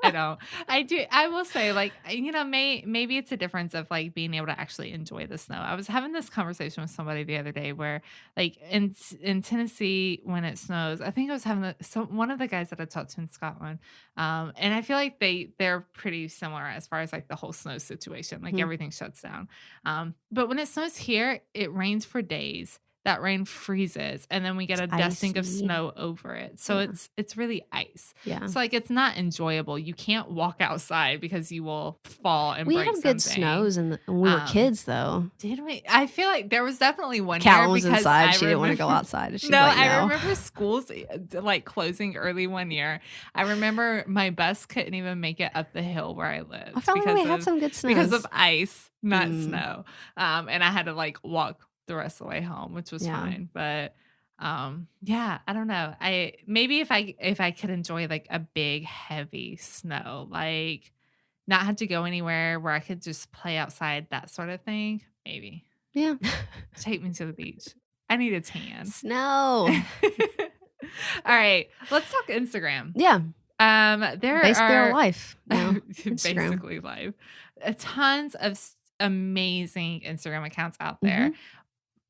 I don't. I do. I will say, like, maybe it's a difference of like being able to actually enjoy the snow. I was having this conversation with somebody the other day where, like, in Tennessee, when it snows, I think I was having one of the guys that I talked to in Scotland, and I feel like they're pretty similar as far as like the whole snow situation. Like everything shuts down. But when it snows here, it rains for days. That rain freezes, and then we get a dusting of snow over it. So it's really ice. Yeah. So like it's not enjoyable. You can't walk outside because you will fall and break something. We had good snows when we were kids, though. Did we? I feel like there was definitely one Cat year was because inside. She didn't want to go outside. I remember schools like closing early one year. I remember my bus couldn't even make it up the hill where I lived. I felt like we had some good snows because of ice, not snow. And I had to like walk the rest of the way home, which was fine. But I don't know. Maybe if I could enjoy like a big heavy snow, like not have to go anywhere, where I could just play outside, that sort of thing. Maybe. Yeah. Take me to the beach. I need a tan. Snow. All right. Let's talk Instagram. Yeah. There Basically our are life now. Instagram. basically live tons of amazing Instagram accounts out there. Mhm.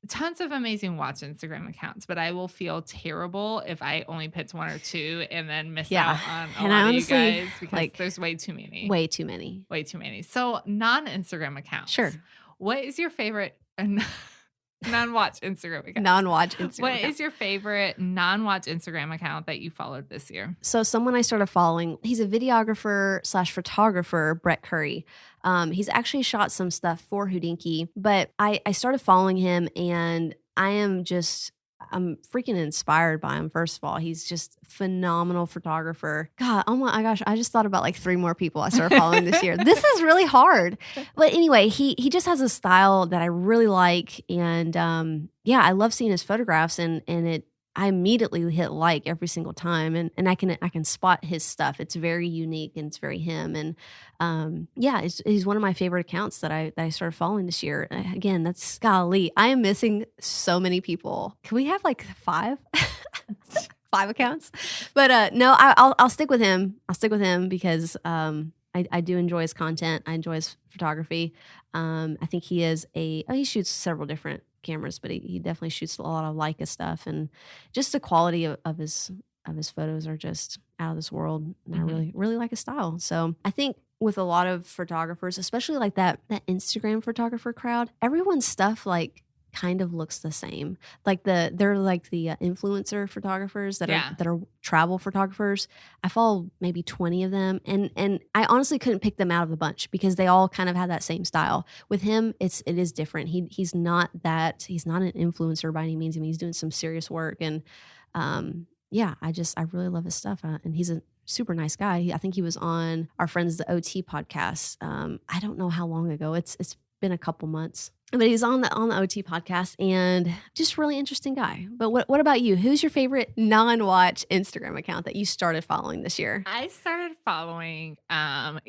Tons of amazing watch Instagram accounts, but I will feel terrible if I only picked one or two and then miss Yeah. out on a And lot I of you honestly, guys because like, there's way too many. way too many. Way too many. So non-Instagram accounts. Sure. What is your favorite non-watch Instagram account? Non-watch Instagram What account. is your favorite non-watch Instagram account that you followed this year? So someone I started following, he's a videographer / photographer, Brett Curry. He's actually shot some stuff for Houdinki, but I started following him and I'm freaking inspired by him. First of all, he's just phenomenal photographer. God, oh my gosh, I just thought about like 3 more people I started following this year. This is really hard. But anyway, he just has a style that I really like. And yeah, I love seeing his photographs and I immediately hit like every single time and I can spot his stuff. It's very unique and it's very him. And yeah, he's one of my favorite accounts that I started following this year. Again, that's golly, I am missing so many people. Can we have like 5? 5 accounts? But no, I'll stick with him. I'll stick with him because I do enjoy his content. I enjoy his photography. I think he shoots several different cameras, but he definitely shoots a lot of Leica stuff, and just the quality of his photos are just out of this world. And I really like his style. So I think with a lot of photographers, especially like that Instagram photographer crowd, everyone's stuff like kind of looks the same. Like they're like the influencer photographers that are travel photographers. I follow maybe 20 of them, and I honestly couldn't pick them out of the bunch because they all kind of have that same style. With him, it is different. He's not an influencer by any means. I mean, he's doing some serious work, and yeah, I really love his stuff, and he's a super nice guy. I think he was on our friends the OT podcast. I don't know how long ago. It's been a couple months. But he's on the OT podcast and just really interesting guy. But what about you? Who's your favorite non-watch Instagram account that you started following this year? I started following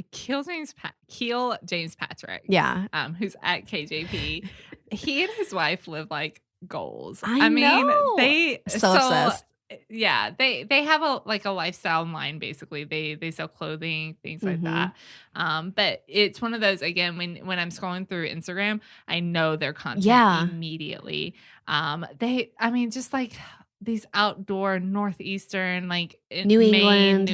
Keel James Patrick. Yeah. Who's at KJP. He and his wife live like goals. I mean, know. they obsessed. Yeah, they have a lifestyle line basically. They sell clothing, things like that. But it's one of those, again, when I'm scrolling through Instagram, I know their content immediately. Just like these outdoor northeastern, like New England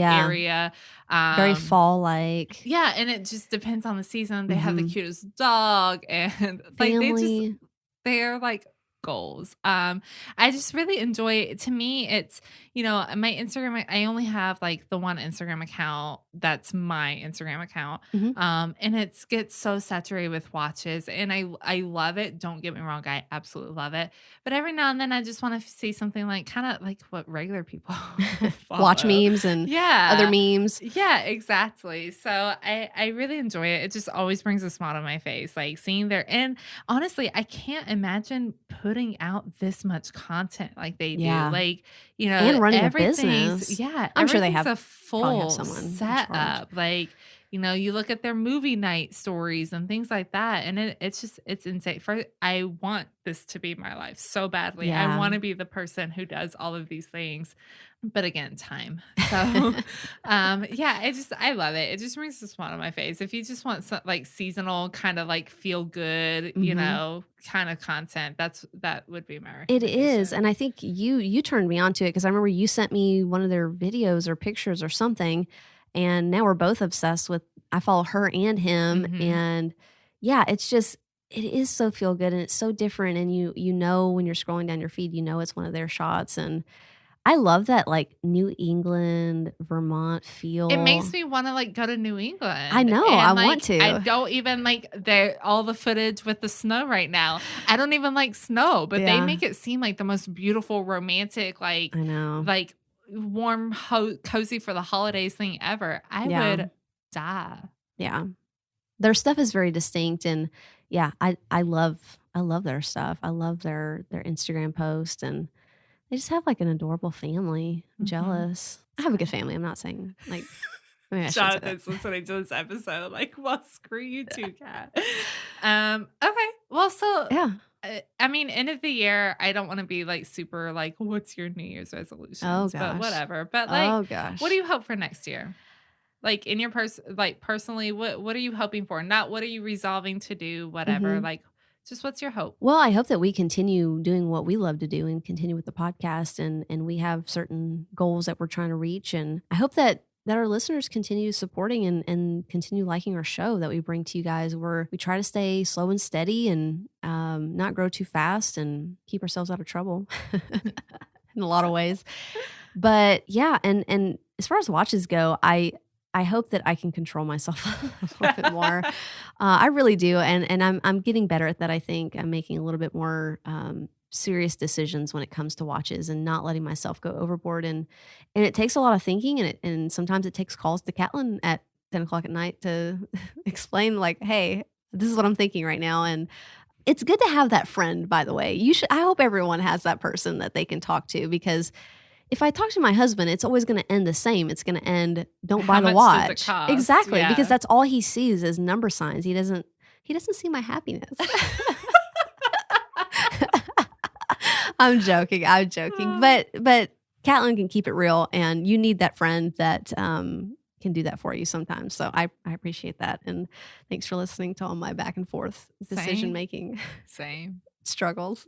area, very fall like. Yeah, and it just depends on the season. They have the cutest dog and family. They're like goals. I just really enjoy it. To me, it's, my Instagram, I only have like the one Instagram account that's my Instagram account. And it gets so saturated with watches, and I love it. Don't get me wrong, I absolutely love it. But every now and then I just want to see something like kind of like what regular people watch memes and other memes. Yeah, exactly. So I really enjoy it. It just always brings a smile to my face, like seeing their, and honestly, I can't imagine putting out this much content like they do. Like, and running a business. Yeah. I'm sure they have a full someone setup. Like, you look at their movie night stories and things like that. And it's insane. I want this to be my life so badly. Yeah. I want to be the person who does all of these things. But again, time. So, I love it. It just brings a smile on my face. If you just want some like seasonal kind of like feel good, kind of content, that would be my recommendation. It is. And I think you turned me on to it because I remember you sent me one of their videos or pictures or something. And now we're both obsessed with, I follow her and him. And yeah, it is so feel good and it's so different. And you know, when you're scrolling down your feed, it's one of their shots. And I love that like New England, Vermont feel. It makes me want to like go to New England. I know. And, I want to. I don't even like all the footage with the snow right now. I don't even like snow, but they make it seem like the most beautiful, romantic, like, I know, like warm, cozy for the holidays thing ever. I would die. Yeah. Their stuff is very distinct. And yeah, I love their stuff. I love their Instagram post, and they just have like an adorable family. I'm jealous. I have a good family. I'm not saying like, Jonathan's listening to this episode like, well, screw you too, Kat. Okay. Well, so yeah. I mean, end of the year, I don't want to be like super like, what's your New Year's Oh resolutions? But gosh. whatever. But like, Oh what do gosh. you hope for next year? Like in your personally, what are you hoping for? Not what are you resolving to do, whatever. Hmm. Like, just what's your hope? Well, I hope that we continue doing what we love to do and continue with the podcast, and we have certain goals that we're trying to reach. And I hope that our listeners continue supporting and continue liking our show that we bring to you guys, where we try to stay slow and steady and not grow too fast and keep ourselves out of trouble in a lot of ways. But yeah, and as far as watches go, I hope that I can control myself a little bit more. I really do, and I'm getting better at that. I think I'm making a little bit more serious decisions when it comes to watches and not letting myself go overboard. And it takes a lot of thinking, and sometimes it takes calls to Catlin at 10 o'clock at night to explain, like, hey, this is what I'm thinking right now. And it's good to have that friend, by the way. You should. I hope everyone has that person that they can talk to, because if I talk to my husband, it's always going to end the same. It's going to end, don't How buy the much does it watch. cost? Exactly, because Yeah. that's all he sees is number signs. He doesn't see my happiness. I'm joking. I'm joking. But Catlin can keep it real, and you need that friend that can do that for you sometimes. So I appreciate that. And thanks for listening to all my back and forth decision making Same. struggles.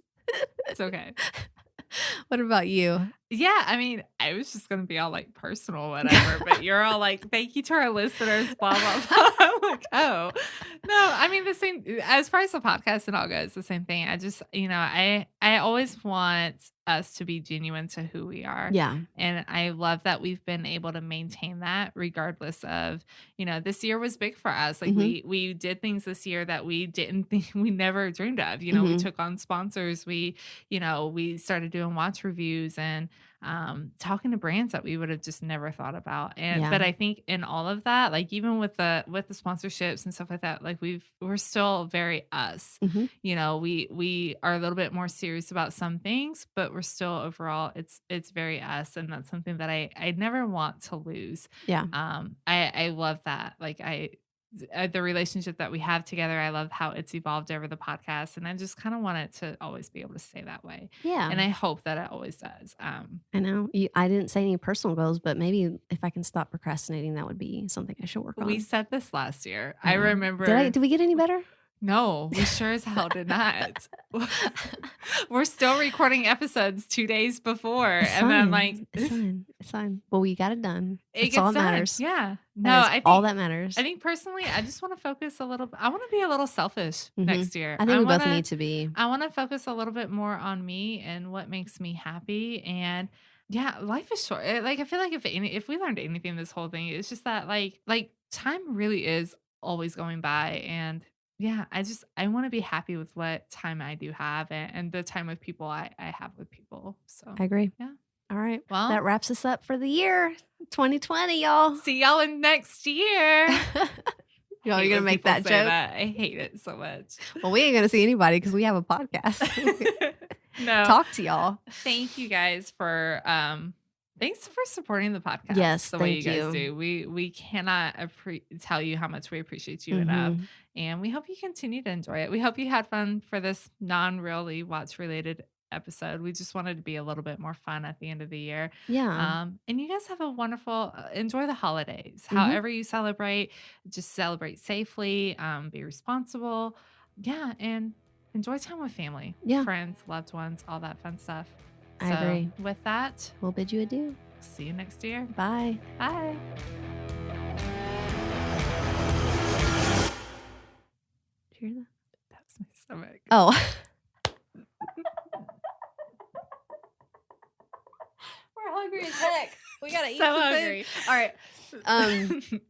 It's okay. What about you? Yeah, I mean, I was just gonna be all like personal, whatever, but you're all like, thank you to our listeners, blah blah blah. I'm like, oh no, I mean the same as far as the podcast and all goes, the same thing. I just, I always want us to be genuine to who we are. Yeah. And I love that we've been able to maintain that regardless of, this year was big for us. Like Mhm. we did things this year that we didn't think we never dreamed of. We Mhm. took on sponsors, we started doing watch reviews and talking to brands that we would have just never thought about. Yeah. But I think in all of that, like even with the sponsorships and stuff like that, like we're still very us. Mhm. We are a little bit more serious about some things, but we're still overall it's very us, and that's something that I never want to lose. Yeah. I love that. Like the relationship that we have together, I love how it's evolved over the podcast, and I just kind of want it to always be able to stay that way. Yeah. And I hope that it always does. I know. I didn't say any personal goals, but maybe if I can stop procrastinating, that would be something I should work on. We said this last year. I I know. remember. Did we get any better? No, we sure as hell did not. We're still recording episodes 2 days before, It's and then fine. like It's fine. It's fine. Well, we got it done. it That's gets all that done. matters. Yeah. No, That is I think all that matters. I think personally, I just want to focus a little. I want to be a little selfish next year. I think we both need to be. I want to focus a little bit more on me and what makes me happy. And yeah, life is short. Like I feel like if we learned anything this whole thing, it's just that like time really is always going by. And yeah, I want to be happy with what time I do have and the time with people I have with people. So I agree. yeah. All right. Well, that wraps us up for the year 2020, y'all. see y'all in next year. Y'all, you're going to make that joke? I hate it so much. Well, we ain't going to see anybody because we have a podcast. No. Talk to y'all. Thank you guys for thanks for supporting the podcast. Yes, the way you thank guys you. do. We cannot tell you how much we appreciate you enough, and we hope you continue to enjoy it. We hope you had fun for this non-really watch related episode. We just wanted to be a little bit more fun at the end of the year. Yeah. And you guys have a wonderful enjoy the holidays. However you celebrate, just celebrate safely, be responsible. Yeah, and enjoy time with family, friends, loved ones, all that fun stuff. I agree. With that, We'll bid you adieu. see you next year. Bye. Bye. Did you hear that? That was my stomach. Oh. We're hungry as heck. We gotta eat So some hungry. food. All right.